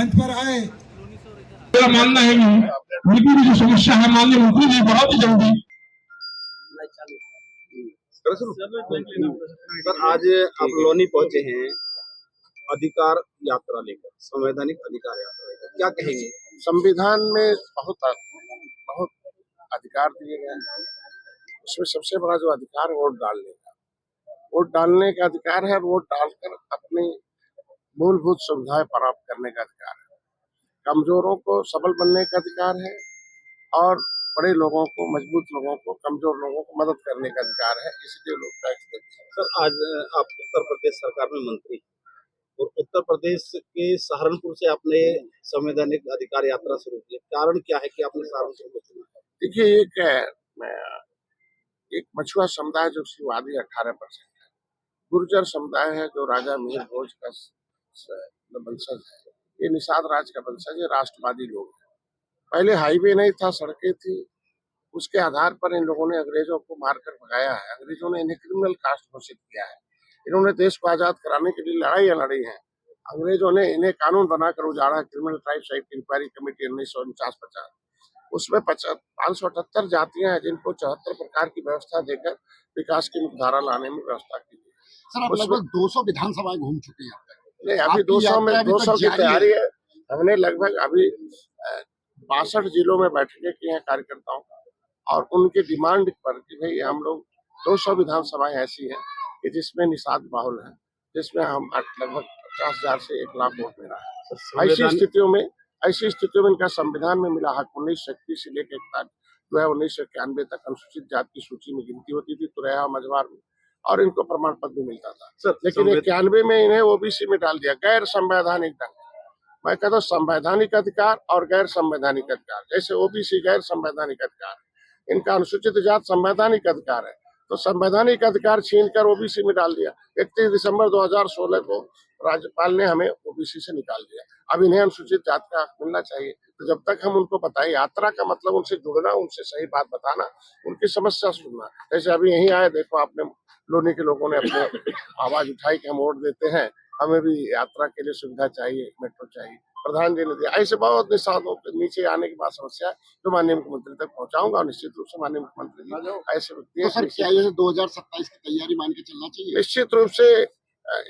मंच पर आए। मेरा मानना है नीति की जो समस्या है माननीय मंत्री जी बहुत ही जल्दी। सर आज आप लोनी पहुंचे हैं अधिकार यात्रा लेकर, संवैधानिक अधिकार यात्रा लेकर, क्या कहेंगे? संविधान में बहुत अधिकार दिए गए हैं। उसमें सबसे बड़ा जो अधिकार है वोट डालने का, वोट डालने का अधिकार है। वोट डालकर अपनी मूलभूत सुविधाएं प्राप्त करने का अधिकार है। कमजोरों को सबल बनने का अधिकार है और बड़े लोगों को, मजबूत लोगों को, कमजोर लोगों को मदद करने का अधिकार है। इसलिए लोग टैक्स देते हैं। सर आज आप उत्तर प्रदेश सरकार में मंत्री हैं और उत्तर प्रदेश के सहारनपुर से आपने संवैधानिक अधिकार यात्रा शुरू की, कारण क्या है कि आपने सहारनपुर को चुना? देखिए, एक मछुआ समुदाय जो आबादी 18% है, गुर्जर समुदाय है जो राजा मीर भोज का वंशज है, ये निषाद राज का वंशज है, राष्ट्रवादी लोग हैं। पहले हाईवे नहीं था, सड़कें थी, उसके आधार पर इन लोगों ने अंग्रेजों को मारकर भगाया है। अंग्रेजों ने इन्हें क्रिमिनल कास्ट घोषित किया है। इन्होंने देश को आजाद कराने के लिए लड़ाइयां लड़ी हैं। अंग्रेजों ने इन्हें कानून बनाकर उजाड़ा, criminal tribes act inquiry committee 1949-50। उसमें 578 जातियां हैं जिनको 74 प्रकार की व्यवस्था देकर विकास की मुख्यधारा लाने में व्यवस्था की गई। सर आप लगभग 200 विधानसभाएं घूम चुके हैं। नहीं, अभी 200 की तैयारी है। हमने लगभग अभी 62 जिलों में बैठकें की हैं कार्यकर्ताओं और उनकी डिमांड पर कि भाई हम लोग 200 विधानसभाएं ऐसी हैं कि जिसमें निषाद बाहुल है, जिसमें हम लगभग 50,000 से 1 लाख वोट मिला है। ऐसी स्थितियों में इनका संविधान में मिला हक 1931 से लेकर जो है 1991 तक अनुसूचित जाति की सूची में गिनती होती थी तुरैया मझवार में, और इनको प्रमाण पत्र भी मिलता था। लेकिन 91 में इन्हें ओबीसी में डाल दिया, गैर संवैधानिक ढंग। मैं कहता हूँ संवैधानिक अधिकार और गैर संवैधानिक अधिकार, जैसे ओबीसी गैर संवैधानिक अधिकार, इनका अनुसूचित जाति संवैधानिक अधिकार है, तो संवैधानिक अधिकार छीनकर ओबीसी में डाल दिया। 31 दिसंबर 2016 को राज्यपाल ने हमें ओबीसी से निकाल दिया। अब इन्हें अनुसूचित जाति का हक मिलना चाहिए। तो जब तक हम उनको बताएं, यात्रा का मतलब उनसे जुड़ना, उनसे सही बात बताना, उनकी समस्या सुनना। जैसे अभी यहीं आए, देखो आपने लोनी के लोगों ने अपने आवाज उठाई कि हम वोट देते हैं, हमें भी यात्रा के लिए सुविधा चाहिए, मेट्रो चाहिए, प्रधान जी ने दिया। ऐसे बहुत निषादों के नीचे आने की बात समस्या है जो माननीय मुख्यमंत्री तक पहुंचाऊंगा और निश्चित रूप से माननीय मुख्यमंत्री जी ऐसे व्यक्ति। तो सर क्या ये 2027 की तैयारी मान के चलना चाहिए? निश्चित रूप से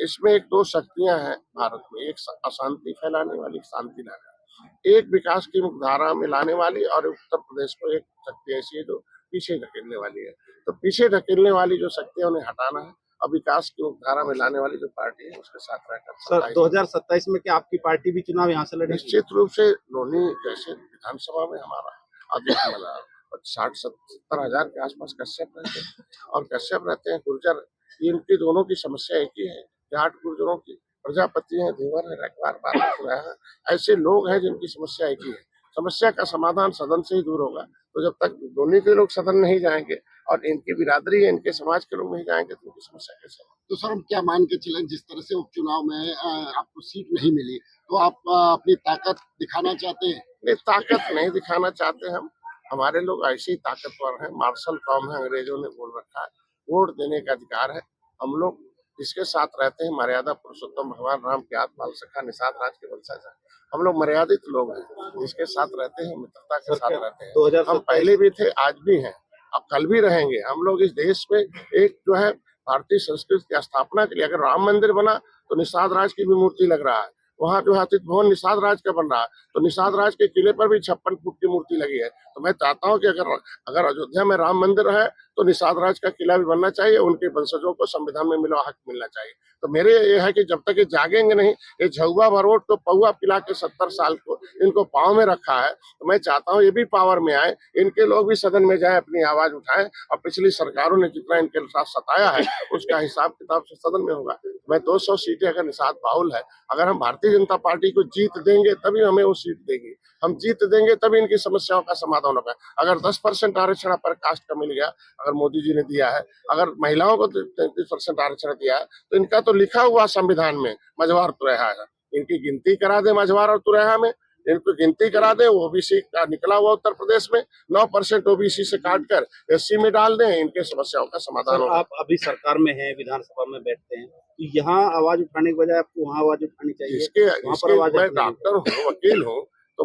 इसमें एक दो शक्तियां हैं भारत में, एक अशांति फैलाने वाली, शांति लाने वाली, एक विकास की मुख्यधारा में लाने वाली, और उत्तर प्रदेश को एक शक्ति ऐसी है जो पीछे धकेलने वाली है। तो पीछे धकेलने वाली जो शक्ति है उन्हें हटाना है और विकास की मुख्यधारा में लाने वाली जो पार्टी है उसके साथ रहकर। सर 2027 में क्या आपकी पार्टी भी चुनाव यहाँ से लड़ेगी? निश्चित रूप से लोनी जैसे विधानसभा में हमारा अधिक मिला 60-70 हजार के आसपास कश्यप रहते हैं, और कश्यप रहते हैं गुर्जर। इनकी दोनों की समस्या एक ही है, जाट गुर्जरों की, प्रजापति है, देवर है, रखवार, बारह है, ऐसे लोग हैं जिनकी समस्या एक ही है। समस्या का समाधान सदन से ही दूर होगा। तो जब तक दोनों के लोग सदन नहीं जाएंगे और इनकी बिरादरी है, इनके समाज के लोग नहीं जाएंगे तो उनकी समस्या कैसे? तो सर हम क्या मान के चलें, जिस तरह से उपचुनाव में आपको सीट नहीं मिली तो आप अपनी ताकत दिखाना चाहते हैं? नहीं, ताकत नहीं दिखाना चाहते हम। हमारे लोग ऐसे ही ताकतवर हैं, मार्शल कौम है, अंग्रेजों ने बोल रखा है, वोट देने का अधिकार है। हम लोग जिसके साथ रहते हैं, मर्यादा पुरुषोत्तम भगवान राम के आत्माल सखा निषाद राज के वंशज हैं। हम लोग मर्यादित लोग हैं, जिसके साथ रहते हैं, मित्रता के साथ रहते हैं। हम पहले भी थे, आज भी हैं, अब कल भी रहेंगे। हम लोग इस देश में एक जो है भारतीय संस्कृति की स्थापना के लिए, अगर राम मंदिर बना तो निषाद राज की भी मूर्ति लग रहा है, वहाँ जो है अतिथि भवन निषाद राज का बन रहा है, तो निषाद राज के किले पर भी 56 फुट की मूर्ति लगी है। तो मैं चाहता हूँ कि अगर अयोध्या में राम मंदिर है तो निषाद राज का किला भी बनना चाहिए, उनके वंशजों को संविधान में मिला हक मिलना चाहिए। तो मेरे ये है कि जब तक ये जागेंगे नहीं, ये झुआ भरोट को पौआ पिला के 70 साल को इनको पाँव में रखा है, तो मैं चाहता हूँ ये भी पावर में आए, इनके लोग भी सदन में जाए, अपनी आवाज उठाएं, और पिछली सरकारों ने जितना इनके साथ सताया है उसका हिसाब किताब से सदन में होगा। मैं 200 सीटें अगर निषाद बाहुल है, अगर हम भारतीय जनता पार्टी को जीत देंगे तभी हमें वो सीट देगी, हम जीत देंगे तभी इनकी समस्याओं का समाधान होगा। अगर 10% आरक्षण पर कास्ट का मिल गया, अगर मोदी जी ने दिया है, अगर महिलाओं को 33% आरक्षण दिया है, तो इनका तो लिखा हुआ संविधान में मझवार तुरैया है, इनकी गिनती करा दे मझवार और तुरैया में, इनको गिनती करा दें। ओबीसी का निकला हुआ उत्तर प्रदेश में 9% ओबीसी से काटकर एससी में डाल दें, इनके समस्याओं का समाधान सर, होगा। आप अभी सरकार में हैं, विधानसभा में बैठते हैं, तो यहाँ आवाज उठाने के बजाय आपको वहाँ आवाज उठानी चाहिए। इसके वहाँ पर आवाज मैं उठानी डॉक्टर हूँ, वकील हूँ, तो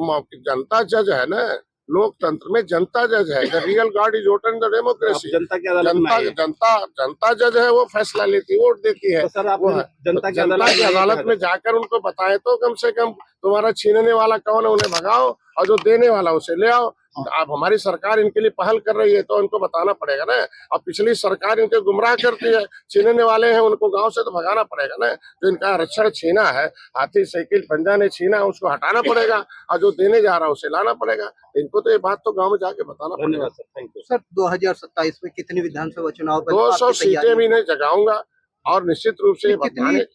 जनता जज है ना, लोकतंत्र में जनता जज है। The real God is vote in the आप डेमोक्रेसी। जनता की अदालत में आए हैं। जनता जज है, वो फैसला लेती, वोट देती है। तो सर, आप वो है। जनता की अदालत में जाकर उनको बताएं तो कम से कम तुम्हारा छीनने वाला कौन है उन्हें भगाओ, और जो देने वाला उसे ले आओ। अब हमारी सरकार इनके लिए पहल कर रही है तो इनको बताना पड़ेगा ना। अब पिछली सरकार इनके गुमराह करती है, छीनने वाले हैं उनको गांव से तो भगाना पड़ेगा ना। जो इनका आरक्षण छीना है, हाथी साइकिल पंजा ने छीना, उसको हटाना पड़ेगा, और जो देने जा रहा है उसे लाना पड़ेगा। इनको तो ये बात तो गाँव में जाके बताना पड़ेगा। धन्यवाद सर, थैंक यू। सर 2027 में कितनी विधानसभा चुनाव पर 200 आपकी तैयारी सीटें भी नहीं जगाऊंगा, और निश्चित रूप से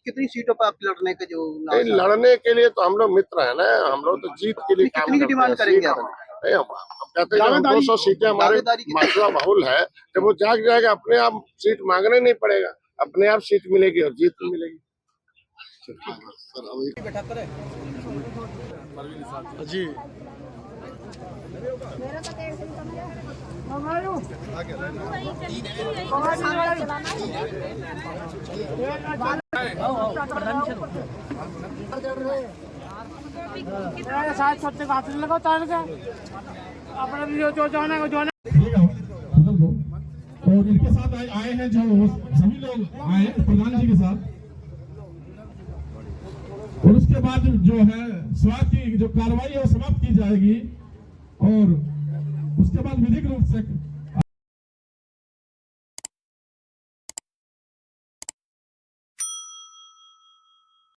कितनी सीटों पर आप लड़ने का जो लड़ने के लिए तो हम लोग मित्र है ना, हम लोग तो जीत के लिए काम कितनी की डिमांड करेंगे आप? हम कहते हैं कि 200 सीटें हमारे मात्रा बहुल है, जब वो जाग जाएगा अपने आप सीट मांगने नहीं पड़ेगा, अपने आप सीट मिलेगी और जीत मिलेगी। जी साथ सबसे हाथ लगाओ तार का अपना जो जाना है और इनके साथ आए हैं जो सभी लोग आए प्रधान जी के साथ, और उसके बाद जो है स्वागत की जो कार्रवाई है वो समाप्त की जाएगी, और उसके बाद विधिक रूप से